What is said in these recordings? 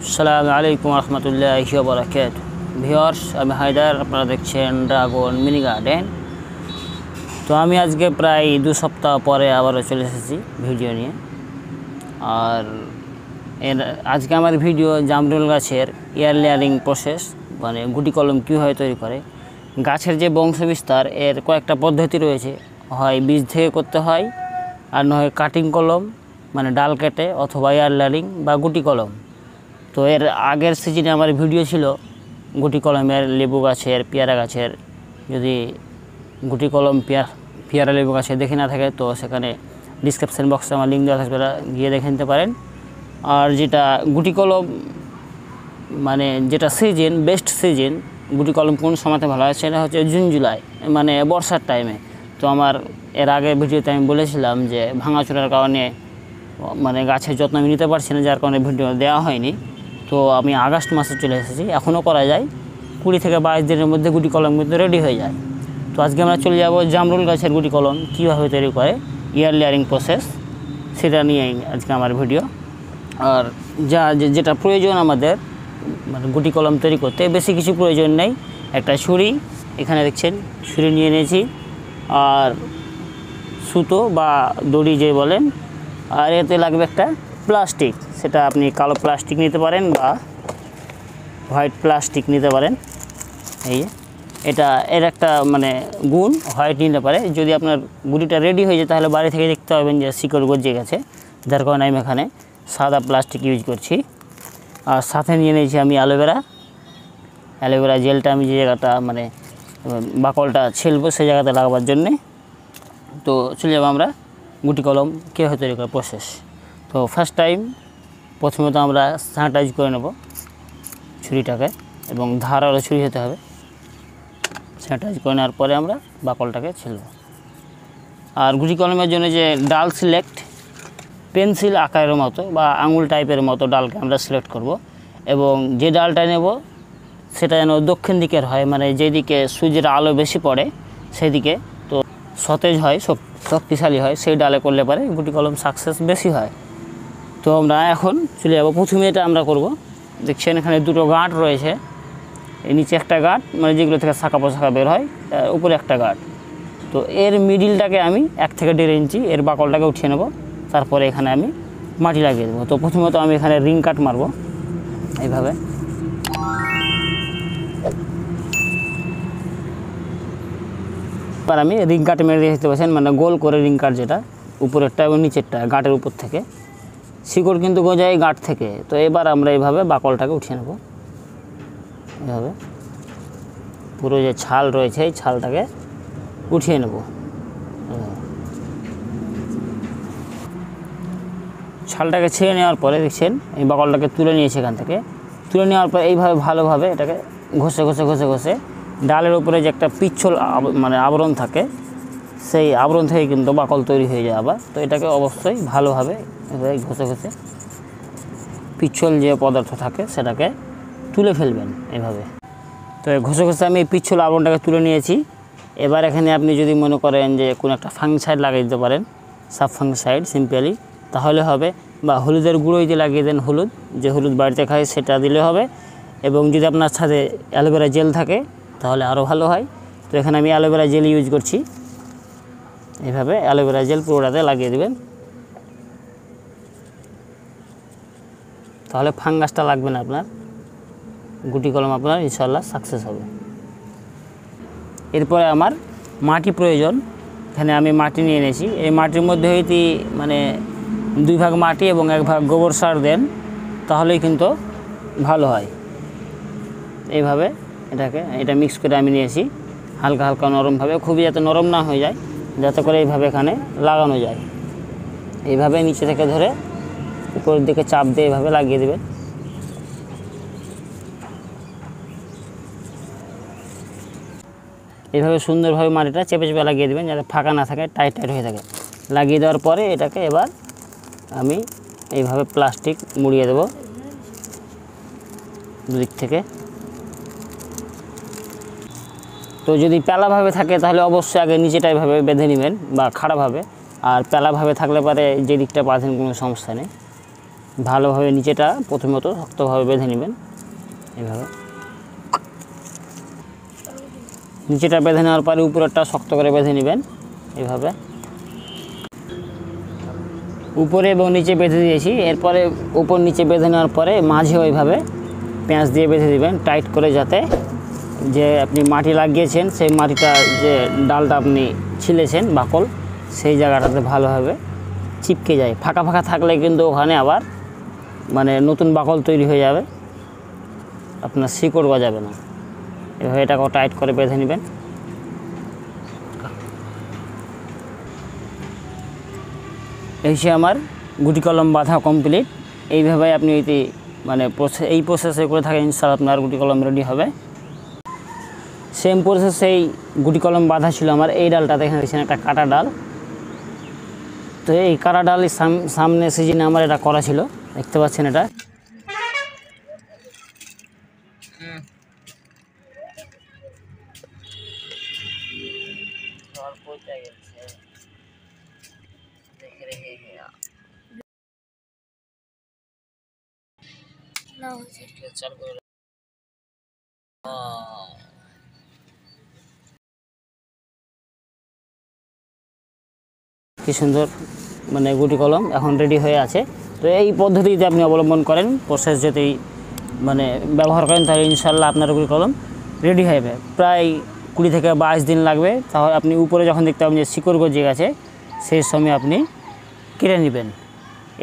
আসসালামু আলাইকুম রহমতুল্লাহি ওয়া বারাকাতুহু। ভিউয়ার্স, আমি হায়দার, আপনারা দেখছেন ড্রাগন মিনি গার্ডেন। তো আমি আজকে প্রায় 2 সপ্তাহ পরে আবারও চলে এসেছি ভিডিও নিয়ে। আর আজকে আমার ভিডিও জামরুল গাছের এয়ার লেয়ারিং প্রসেস, মানে গুটি কলম কীভাবে তৈরি করে। গাছের যে বংশবিস্তার এর কয়েকটা পদ্ধতি রয়েছে, হয় বীজ থেকে করতে হয়, আর নয় কাটিং কলম মানে ডাল কেটে, অথবা এয়ার লেয়ারিং বা গুটি কলম। তো এর আগের সিজনে আমার ভিডিও ছিল গুটি কলমের লেবু গাছের, পেয়ারা গাছের। যদি গুটি কলম পেয়ারা লেবু গাছে দেখে না থাকে তো সেখানে ডিসক্রিপশান বক্সে আমার লিঙ্ক দেওয়া থাকবে, গিয়ে দেখে নিতে পারেন। আর যেটা গুটি কলম মানে যেটা সিজন, বেস্ট সিজন গুটি কলম কোন সময়তে ভালো হয় সেটা হচ্ছে জুন জুলাই, মানে বর্ষার টাইমে। তো আমার এর আগের ভিডিওতে আমি বলেছিলাম যে ভাঙাচোরার কারণে মানে গাছের যত্ন আমি নিতে পারছি না, যার কারণে ভিডিও দেওয়া হয়নি। তো আমি আগস্ট মাসে চলে এসেছি, এখনও করা যায়। 20 থেকে 22 দিনের মধ্যে গুটি কলম কিন্তু রেডি হয়ে যায়। তো আজকে আমরা চলে যাব জামরুল গাছের গুটি কলম কীভাবে তৈরি করে, এয়ার লেয়ারিং প্রসেস, সেটা নিয়েই আজকে আমার ভিডিও। আর যেটা প্রয়োজন আমাদের মানে গুটি কলম তৈরি করতে, বেশি কিছু প্রয়োজন নেই। একটা ছুরি, এখানে দেখছেন ছুরি নিয়ে নিয়েছি, আর সুতো বা দড়ি যে বলেন, আর এতে লাগবে একটা প্লাস্টিক। সেটা আপনি কালো প্লাস্টিক নিতে পারেন বা হোয়াইট প্লাস্টিক নিতে পারেন। এই এটা এর একটা মানে গুণ, হোয়াইট নিতে পারে। যদি আপনার গুটিটা রেডি হয়ে যায় তাহলে বাড়ি থেকে দেখতে পাবেন যে শিকড় গজিয়ে গেছে, যার কারণে আমি এখানে সাদা প্লাস্টিক ইউজ করছি। আর সাথে নিয়ে নিয়েছি আমি অ্যালোভেরা জেলটা, আমি যে জায়গাটা মানে বাকলটা ছেলবো সেই জায়গাতে লাগাবার জন্যে। তো চলে যাবো আমরা গুটি কলম কীভাবে তৈরি করার প্রসেস। তো ফার্স্ট টাইম প্রথমত আমরা স্যানিটাইজ করে নেব ছুরিটাকে, এবং ধারালো ছুরি হতে হবে। স্যানিটাইজ করে নেওয়ার পরে আমরা বাকলটাকে ছেলব। আর গুটি কলমের জন্য যে ডাল সিলেক্ট, পেন্সিল আকারের মতো বা আঙুল টাইপের মতো ডালকে আমরা সিলেক্ট করব, এবং যে ডালটা নেব সেটা যেন দক্ষিণ দিকের হয়, মানে যেদিকে সূর্যের আলো বেশি পড়ে সেদিকে, তো সতেজ হয়, শক্তিশালী হয়, সেই ডালে করলে পারে গুটি কলম সাকসেস বেশি হয়। তো আমরা এখন চলে যাব, প্রথমে এটা আমরা করব। দেখছেন এখানে দুটো গাঁট রয়েছে, এই নিচে একটা গাঁট, মানে যেগুলো থেকে শাখা পোশাখা বের হয়, উপরে একটা গাঁট। তো এর মিডিলটাকে আমি 1 থেকে 1.5 ইঞ্চি এর বাকলটাকে উঠিয়ে নেব, তারপরে এখানে আমি মাটি লাগিয়ে দেবো। তো প্রথমত আমি এখানে রিং কাট মারবো এইভাবে। এবার আমি রিং কাট মেরে দিয়ে দিতে পারছেন, মানে গোল করে রিং কাট, যেটা উপরেরটা এবং নিচেরটা গাঁটের উপর থেকে। শিকড় কিন্তু গজায় গাঁট থেকে। তো এবার আমরা এইভাবে বাকলটাকে উঠিয়ে নেব, এভাবে পুরো যে ছাল রয়েছে এই ছালটাকে উঠিয়ে নেব। ছালটাকে ছেড়ে নেওয়ার পরে দেখছেন এই বাকলটাকে তুলে নিয়েছে এখান থেকে। তুলে নেওয়ার পরে এইভাবে ভালোভাবে এটাকে ঘষে ঘষে ঘষে ঘষে ডালের উপরে যে একটা পিচ্ছল মানে আবরণ থাকে, সেই আবরণ থেকে কিন্তু বাকল তৈরি হয়ে যায় আবার। তো এটাকে অবশ্যই ভালোভাবে ঘষে ঘষে পিচ্ছল যে পদার্থ থাকে সেটাকে তুলে ফেলবেন এইভাবে। তো ঘষে ঘষে আমি এই পিচ্ছল আবরণটাকে তুলে নিয়েছি। এবার এখানে আপনি যদি মনে করেন যে কোনো একটা ফাঙ্গিসাইড লাগিয়ে দিতে পারেন, সাব ফাঙ্গিসাইড সিম্পলি, তাহলে হবে। বা হলুদের গুঁড়ো যদি লাগিয়ে দেন, যে হলুদ বাড়িতে খায় সেটা দিলে হবে। এবং যদি আপনার সাথে অ্যালোভেরা জেল থাকে তাহলে আরও ভালো হয়। তো এখানে আমি অ্যালোভেরা জেল ইউজ করছি। এইভাবে অ্যালোভেরা জেল পুরোটাতে লাগিয়ে দেবেন, তাহলে ফাঙ্গাসটা লাগবে না আপনার, গুটি কলম আপনার ইনশাল্লাহ সাকসেস হবে। এরপরে আমার মাটি প্রয়োজন। এখানে আমি মাটি নিয়ে এনেছি। এই মাটির মধ্যে হইতে মানে 2 ভাগ মাটি এবং 1 ভাগ গোবর সার দেন, তাহলেই কিন্তু ভালো হয়। এইভাবে এটা মিক্স করে আমি নিয়েছি, হালকা হালকা নরমভাবে, খুবই যাতে নরম না হয়ে যায়, যাতে করে এইভাবে এখানে লাগানো যায়। এইভাবে নিচে থেকে ধরে উপরের দিকে চাপ দিয়ে এইভাবে লাগিয়ে দেবেন। এইভাবে সুন্দরভাবে মাটিটা চেপে চেপে লাগিয়ে দেবেন, যাতে ফাঁকা না থাকে, টাইট হয়ে থাকে। লাগিয়ে দেওয়ার পরে এটাকে এবার আমি এইভাবে প্লাস্টিক মুড়িয়ে দেব দুদিক থেকে। তো যদি প্যালাভাবে থাকে তাহলে অবশ্যই আগে নিচেটা এভাবে বেঁধে নেবেন বা খাড়াভাবে, আর প্যালাভাবে থাকলে পারে যে দিকটা বাঁধেন কোনো সমস্যা নেই। ভালোভাবে নিচেটা প্রথমত শক্তভাবে বেঁধে নেবেন। এইভাবে নিচেটা বেঁধে নেওয়ার পরে উপরেরটা শক্ত করে বেঁধে নেবেন। এইভাবে উপরে এবং নিচে বেঁধে দিয়েছি। এরপরে উপর নিচে বেঁধে নেওয়ার পরে মাঝে ওইভাবে পেঁচ দিয়ে বেঁধে দিবেন টাইট করে, যাতে যে আপনি মাটি লাগিয়েছেন সেই মাটিটা, যে ডালটা আপনি ছিলেছেন বাকল, সেই জায়গাটাতে ভালোভাবে চিপকে যায়। ফাঁকা ফাঁকা থাকলে কিন্তু ওখানে আবার মানে নতুন বাকল তৈরি হয়ে যাবে, আপনার শিকড় গজাবে না। এভাবে এটাকেও টাইট করে বেঁধে নেবেন। এই হচ্ছে আমার গুটি কলম বাঁধা কমপ্লিট। এইভাবে আপনি মানে এই প্রসেসে করে থাকেন, ইনশাআল্লাহ আপনার গুটি কলম রেডি হবে। সেম প্রসেসেই গুটি কলম বাঁধা ছিল আমার। এই ডালটা দেখেন একটা কাটা ডাল, তো এই কাটা ডাল সামনে সিজনে আমার এটা করা ছিল, দেখতে পাচ্ছেন এটা। কি সুন্দর মানে গুটি কলম এখন রেডি হয়ে আছে। তো এই পদ্ধতিতে আপনি অবলম্বন করেন, প্রসেস যদি মানে ব্যবহার করেন, তাহলে ইনশাআল্লাহ আপনার গুটি কলম রেডি হয়ে যাবে। প্রায় 20 থেকে 22 দিন লাগবে। তাহলে আপনি উপরে যখন দেখতে পাবেন যে শিকড় গজিয়ে গেছে, সেই সময় আপনি কেটে নেবেন।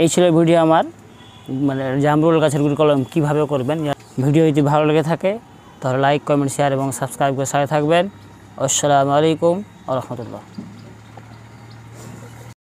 এই ছিল ভিডিও আমার, মানে জামরুল গাছের গুটি কলম কীভাবে করবেন। ভিডিও যদি ভালো লেগে থাকে তাহলে লাইক, কমেন্ট, শেয়ার এবং সাবস্ক্রাইব করে সাথে থাকবেন। আসসালামু আলাইকুম ওয়া রাহমাতুল্লাহ।